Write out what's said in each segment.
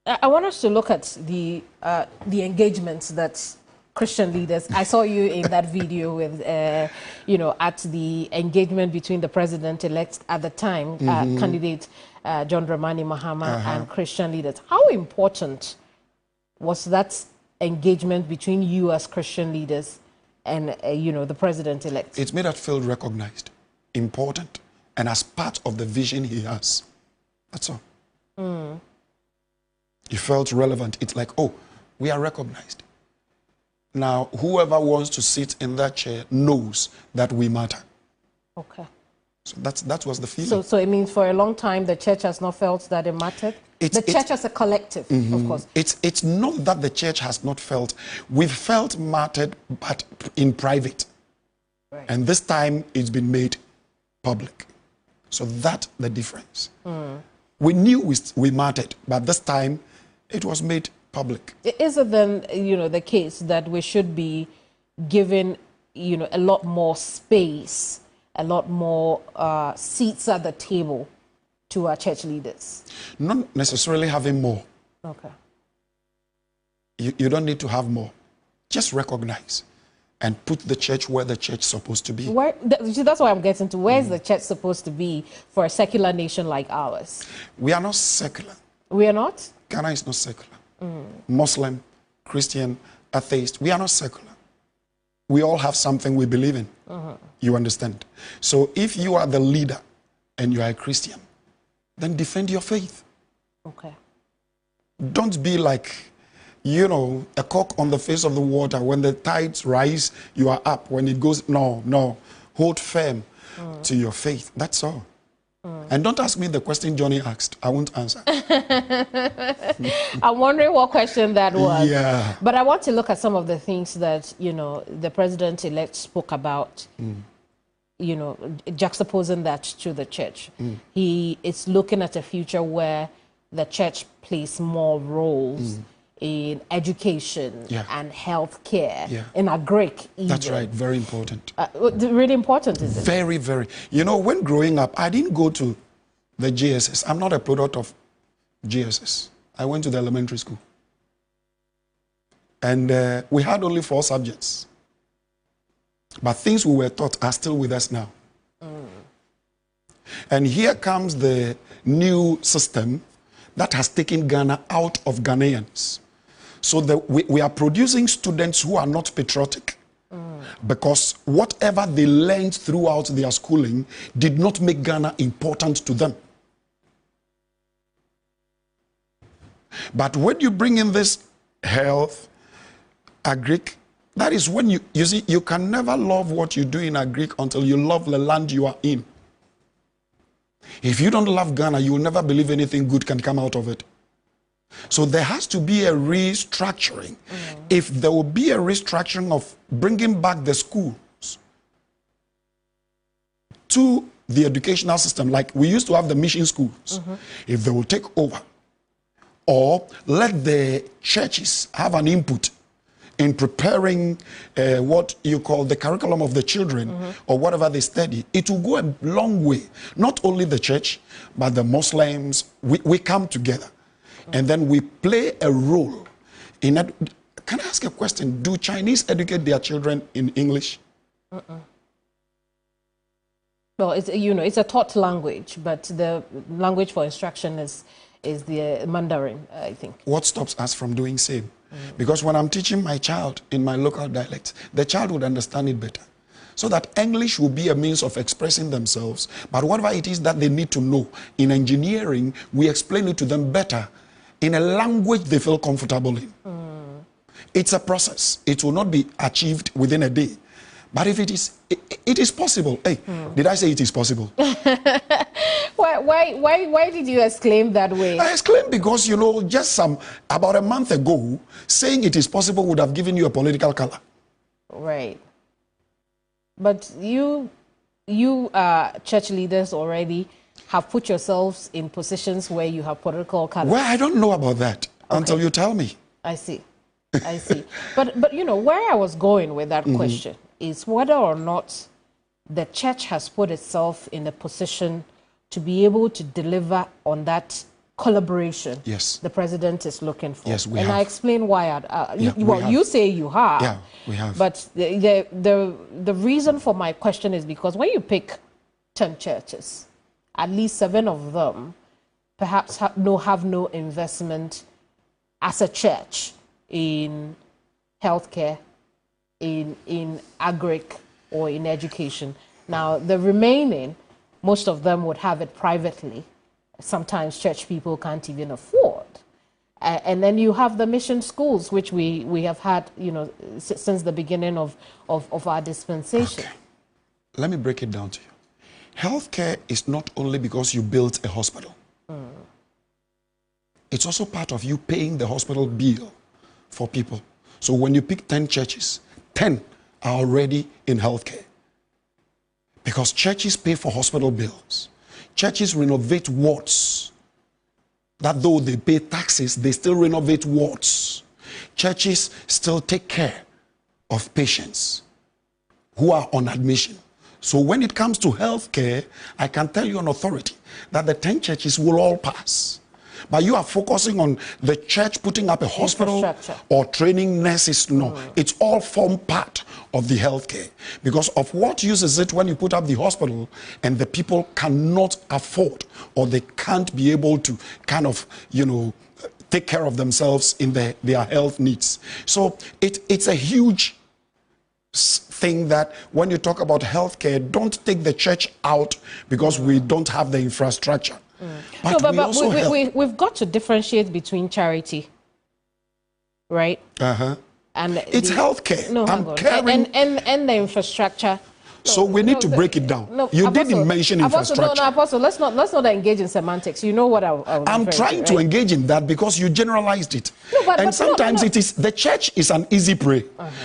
I want us to look at the engagements that Christian leaders. I saw you in that video with, you know, at the engagement between the president-elect at the time, candidate John Dramani Mahama and Christian leaders. How important was that engagement between you as Christian leaders and, you know, the president-elect? It's made us feel recognized, important, and as part of the vision he has. That's all. He felt relevant. It's like, oh, we are recognized. Now, whoever wants to sit in that chair knows that we matter. Okay. So that was the feeling. So it means for a long time the church has not felt that it mattered? The church as a collective, of course. It's not that the church has not felt. We've felt mattered, but in private. Right. And this time it's been made public. So that's the difference. We knew we mattered, but this time it was made public. Is it then, you know, the case that we should be given, you know, a lot more space, a lot more seats at the table to our church leaders? Not necessarily having more. Okay. You don't need to have more. Just recognize and put the church where the church is supposed to be. That's what I'm getting to. Where is the church supposed to be for a secular nation like ours? We are not secular. We are not? Ghana is not secular. Muslim, Christian, atheist, we are not secular. We all have something we believe in. You understand? So if you are the leader and you are a Christian, then defend your faith. Okay. Don't be like, you know, a cock on the face of the water. When the tides rise, you are up. When it goes, no. Hold firm to your faith. That's all. And don't ask me the question Johnny asked. I won't answer. I'm wondering what question that was. Yeah. But I want to look at some of the things that, you know, the president-elect spoke about, you know, juxtaposing that to the church. He is looking at a future where the church plays more roles in education and health care, in agric even. That's right, very important. Really important, is it? Very, very. You know, when growing up, I didn't go to the GSS. I'm not a product of GSS. I went to the elementary school. And we had only 4 subjects. But things we were taught are still with us now. And here comes the new system that has taken Ghana out of Ghanaians. So we are producing students who are not patriotic because whatever they learned throughout their schooling did not make Ghana important to them. But when you bring in this health, agric, that is when you see, you can never love what you do in agric until you love the land you are in. If you don't love Ghana, you will never believe anything good can come out of it. So there has to be a restructuring. If there will be a restructuring of bringing back the schools to the educational system, like we used to have the mission schools, if they will take over, or let the churches have an input in preparing what you call the curriculum of the children or whatever they study, it will go a long way. Not only the church, but the Muslims, we come together. And then we play a role in it. Can I ask a question? Do Chinese educate their children in English? Well, it's, you know, it's a taught language, but the language for instruction is the Mandarin, I think. What stops us from doing same? Because when I'm teaching my child in my local dialect, the child would understand it better. So that English will be a means of expressing themselves. But whatever it is that they need to know, in engineering, we explain it to them better in a language they feel comfortable in. It's a process. It will not be achieved within a day. But if it is possible. Hey, did I say it is possible? Why did you exclaim that way? I exclaimed because, you know, just about a month ago, saying it is possible would have given you a political color. Right. But you church leaders already have put yourselves in positions where you have political color. Well, I don't know about that until you tell me. I see. But you know, where I was going with that question is whether or not the church has put itself in a position to be able to deliver on that collaboration Yes. the president is looking for. Yes, we and have. I explain why. You say you have. Yeah, we have. But the reason for my question is because when you pick 10 churches, at least 7 of them perhaps have no investment as a church in healthcare, in agric, or in education. Now, the remaining, most of them would have it privately. Sometimes church people can't even afford. And then you have the mission schools, which we have had, since the beginning of our dispensation. Okay. Let me break it down to you. Healthcare is not only because you built a hospital. It's also part of you paying the hospital bill for people. So when you pick 10 churches, 10 are already in healthcare. Because churches pay for hospital bills. Churches renovate wards. That though they pay taxes, they still renovate wards. Churches still take care of patients who are on admission. So when it comes to healthcare, I can tell you on authority that the 10 churches will all pass. But you are focusing on the church putting up a hospital or training nurses. No, it's all form part of the healthcare. Because of what use is it when you put up the hospital and the people cannot afford or they can't be able to kind of, take care of themselves in their health needs. So it's a huge thing that when you talk about healthcare, don't take the church out because we don't have the infrastructure. But we've got to differentiate between charity, right? And it's healthcare. No, I'm caring. And the infrastructure. So we need to break it down. You didn't mention infrastructure. Apostle, let's not engage in semantics. You know what I'm trying to engage in that because you generalized it. And sometimes it is the church is an easy prey.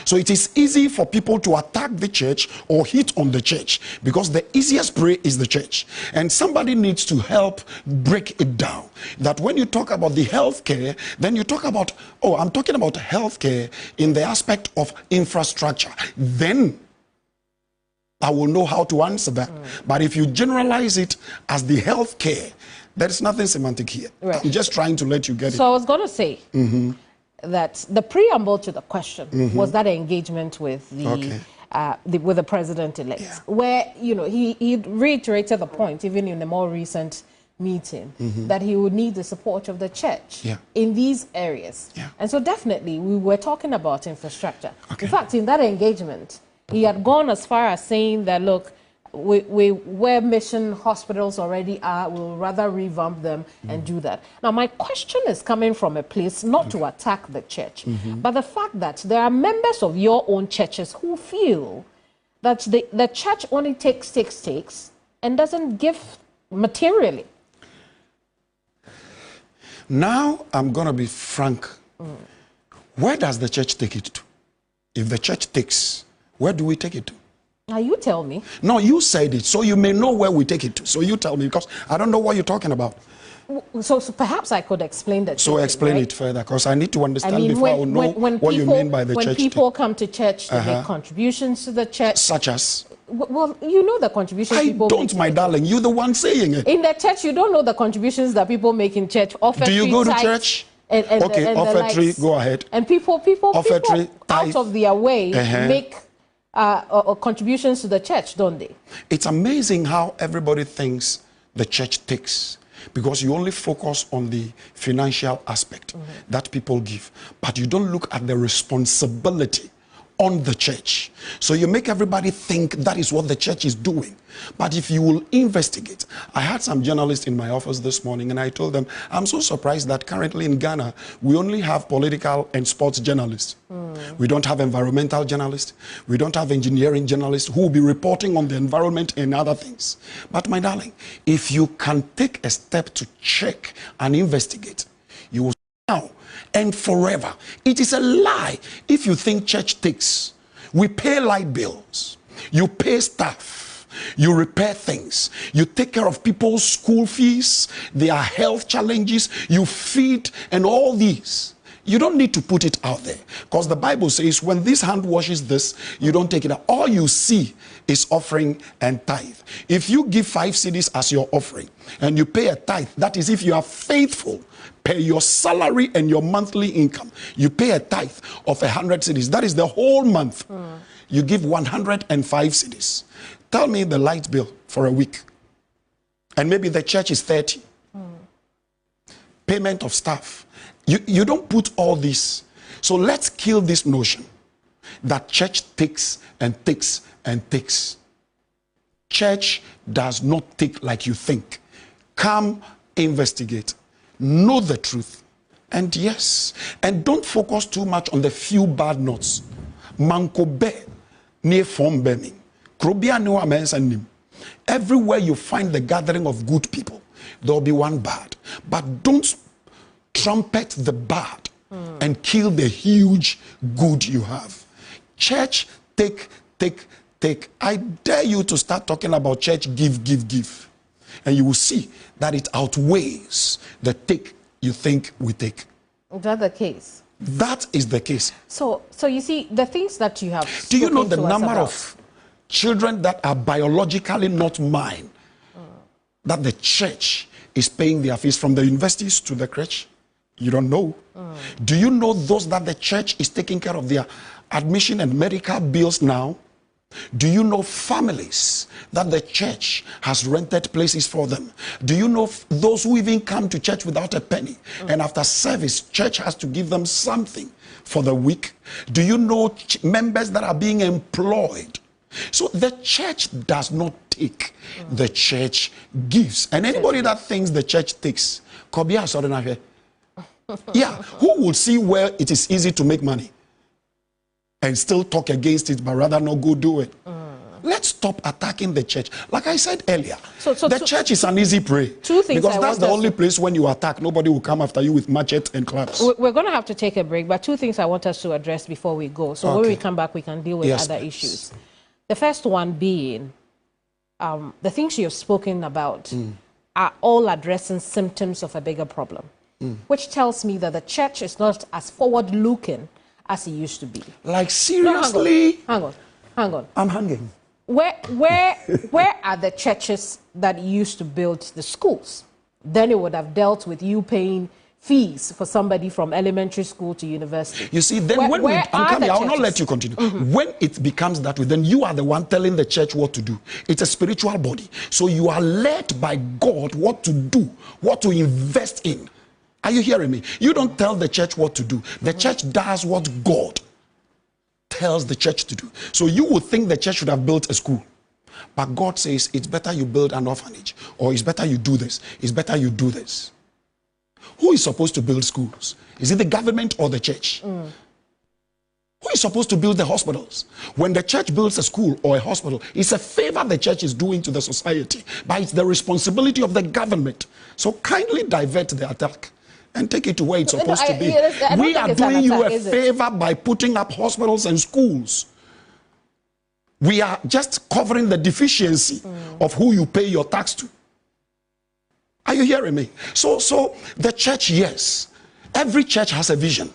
So it is easy for people to attack the church or hit on the church because the easiest prey is the church. And somebody needs to help break it down. That when you talk about the healthcare, then you talk about, I'm talking about healthcare in the aspect of infrastructure. Then I will know how to answer that. But if you generalize it as the health care, there is nothing semantic here. Right. I'm just trying to let you get it. So I was going to say that the preamble to the question was that engagement with the president-elect, where he reiterated the point, even in the more recent meeting, that he would need the support of the church in these areas. And so definitely we were talking about infrastructure. In fact, in that engagement, he had gone as far as saying that, look, where mission hospitals already are, we'll rather revamp them and do that. Now, my question is coming from a place not to attack the church, but the fact that there are members of your own churches who feel that the church only takes and doesn't give materially. Now, I'm going to be frank. Where does the church take it to? If the church takes, where do we take it to? Now you tell me. No, you said it, so you may know where we take it to. So you tell me, because I don't know what you're talking about. So perhaps I could explain that. So explain it further, because I need to understand before I will know what you mean by the church. When people come to church to make contributions to the church. Such as? Well, you know the contributions people make. I don't, my darling. You're the one saying it. In the church, you don't know the contributions that people make in church. Do you go to church? Okay, offertory, go ahead. And people out of their way make contributions to the church, don't they? It's amazing how everybody thinks the church takes, because you only focus on the financial aspect that people give, but you don't look at the responsibility on the church. So you make everybody think that is what the church is doing. But if you will investigate, I had some journalists in my office this morning and I told them, I'm so surprised that currently in Ghana, we only have political and sports journalists. We don't have environmental journalists. We don't have engineering journalists who will be reporting on the environment and other things. But my darling, if you can take a step to check and investigate, you will now and forever. It is a lie if you think church takes. We pay light bills. You pay staff. You repair things. You take care of people's school fees. There are health challenges. You feed and all these. You don't need to put it out there, because the Bible says when this hand washes this, you don't take it out. All you see is offering and tithe. If you give 5 cedis as your offering and you pay a tithe, that is if you are faithful, pay your salary and your monthly income, you pay a tithe of 100 cedis. That is the whole month. You give 105 cedis. Tell me the light bill for a week. And maybe the church is 30. Payment of staff. You don't put all this. So let's kill this notion that church takes and takes and takes. Church does not take like you think. Come, investigate, know the truth, and yes, and don't focus too much on the few bad notes. Manko be near form beming. Krobia no amensanim. Everywhere you find the gathering of good people, there will be one bad. But don't trumpet the bad and kill the huge good you have. Church, take. I dare you to start talking about church, give. And you will see that it outweighs the take you think we take. Is that the case? That is the case. So you see, the things that you have. Do you know the number of children that are biologically not mine, that the church is paying their fees from the universities to the crèche? You don't know. Do you know those that the church is taking care of their admission and medical bills now? Do you know families that the church has rented places for them? Do you know those who even come to church without a penny, and after service, church has to give them something for the week? Do you know members that are being employed? So the church does not take, the church gives. And anybody that thinks the church takes, yeah, who will see where it is easy to make money and still talk against it, but rather not go do it? Let's stop attacking the church. Like I said earlier, the church is an easy prey. Because that's the only place when you attack, nobody will come after you with machete and clubs. We're going to have to take a break, but 2 things I want us to address before we go. So when we come back, we can deal with other issues. The first one being, the things you've spoken about are all addressing symptoms of a bigger problem, which tells me that the church is not as forward-looking as it used to be. Like, seriously? No, hang on. I'm hanging. Where are the churches that used to build the schools? Then it would have dealt with you paying fees for somebody from elementary school to university. You see, then I will not let you continue. When it becomes that way, then you are the one telling the church what to do. It's a spiritual body. So you are led by God what to do, what to invest in. Are you hearing me? You don't tell the church what to do. The church does what God tells the church to do. So you would think the church should have built a school. But God says it's better you build an orphanage, or it's better you do this, it's better you do this. Who is supposed to build schools? Is it the government or the church? Who is supposed to build the hospitals? When the church builds a school or a hospital, it's a favor the church is doing to the society, but it's the responsibility of the government. So kindly divert the attack and take it to where it's supposed to be. We are doing you a favor by putting up hospitals and schools. We are just covering the deficiency of who you pay your tax to. Are you hearing me? So the church, yes. Every church has a vision.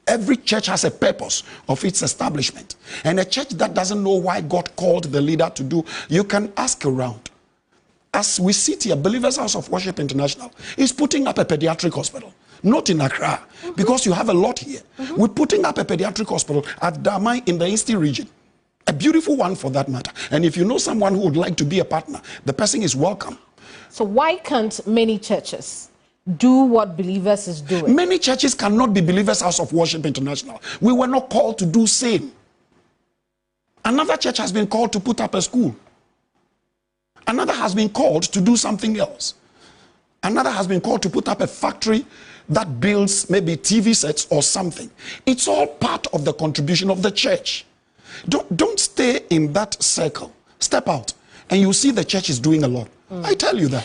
Every church has a purpose of its establishment. And a church that doesn't know why God called the leader to do, you can ask around. As we sit here, Believers House of Worship International is putting up a pediatric hospital. Not in Accra, because you have a lot here. We're putting up a pediatric hospital at Damai in the Eastern region. A beautiful one for that matter. And if you know someone who would like to be a partner, the person is welcome. So why can't many churches do what Believers is doing? Many churches cannot be Believers House of Worship International. We were not called to do same. Another church has been called to put up a school. Another has been called to do something else. Another has been called to put up a factory that builds maybe TV sets or something. It's all part of the contribution of the church. Don't stay in that circle. Step out and you see the church is doing a lot. I tell you that.